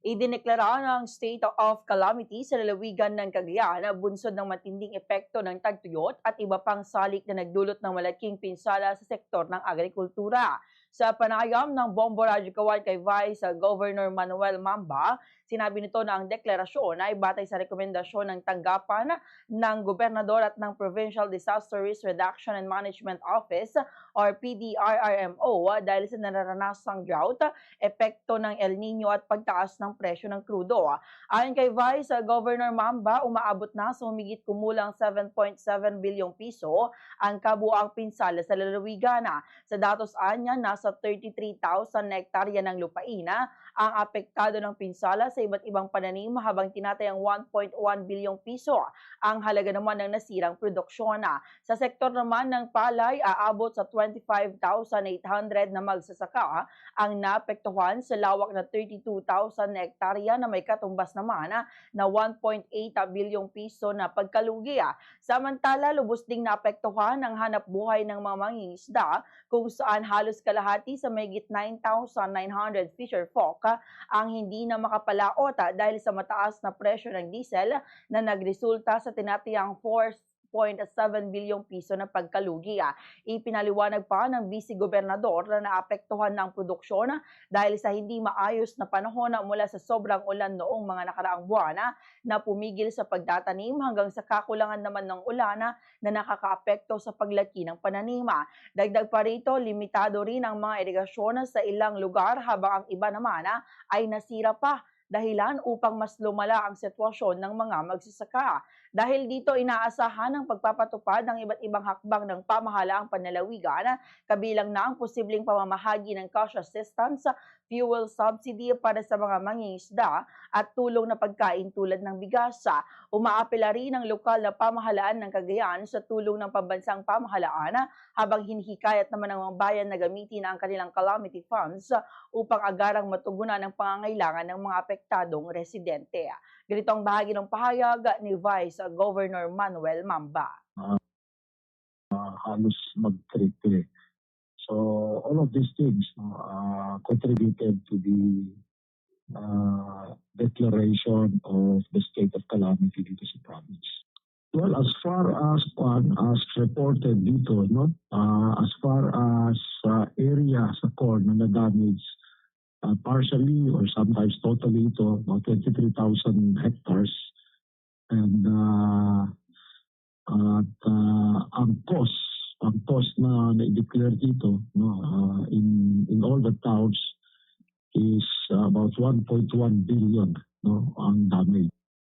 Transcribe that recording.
Idineklara ng state of calamity sa lalawigan ng Cagayan na bunsod ng matinding epekto ng tagtuyot at iba pang salik na nagdulot ng malaking pinsala sa sektor ng agrikultura. Sa panayam ng Bombo Radyo Kawan kay Vice Governor Manuel Mamba, sinabi nito na ang deklarasyon ay batay sa rekomendasyon ng tanggapan ng gobernador at ng Provincial Disaster Risk Reduction and Management Office or PDRRMO dahil sa nararanasang drought, epekto ng El Nino at pagtaas ng presyo ng krudo. Ayon kay Vice Governor Mamba, umaabot na sa humigit kumulang 7.7 bilyong piso ang kabuuang pinsala sa lalawigan. Sa datos anya, nasa 33,000 hektarya ng lupain ang apektado ng pinsala sa iba't ibang pananim habang tinatayang 1.1 bilyong piso ang halaga naman ng nasirang produksyon. Sa sektor naman ng palay, aabot sa 25,800 na magsasaka ang naapektuhan sa lawak na 32,000 hektarya na may katumbas naman na 1.8 bilyong piso na pagkalugi. Samantala, lubos ding naapektuhan ang hanap buhay ng mga mangingisda kung saan halos kalahati sa mahigit 9,900 fisher folk ang hindi na makapalaot dahil sa mataas na presyo ng diesel na nagresulta sa tinatayang 4.7 bilyong piso na pagkalugi. Ipinaliwanag pa ng Vice-Gobernador na naapektuhan ng produksyon dahil sa hindi maayos na panahon mula sa sobrang ulan noong mga nakaraang buwan na pumigil sa pagtatanim hanggang sa kakulangan naman ng ulan na nakakaapekto sa paglaki ng pananima. Dagdag pa rito, limitado rin ang mga irigasyon sa ilang lugar habang ang iba naman ay nasira pa dahilan upang mas lumala ang sitwasyon ng mga magsasaka. Dahil dito, inaasahan ang pagpapatupad ng iba't ibang hakbang ng pamahalaang panlalawigan, kabilang na ang posibleng pamamahagi ng cash assistance, fuel subsidy para sa mga mangingisda at tulong na pagkain tulad ng bigas. Umaapela rin ang lokal na pamahalaan ng Cagayan sa tulong ng pambansang pamahalaan habang hinihikayat naman ng mga bayan na gamitin ang kanilang calamity funds upang agarang matugunan ang pangangailangan ng mga apektadong residente. Ganito ang bahagi ng pahayag ni Vice Governor Manuel Mamba. Halos mag-triple. So all of these things contributed to the declaration of the state of calamity dito sa province. Well, as far as reported dito, as far as area sa corn na na-damage partially or sometimes totally ito, about 23,000 hectares. And ang cost na na-declare dito in all the towns is about 1.1 billion ang damage.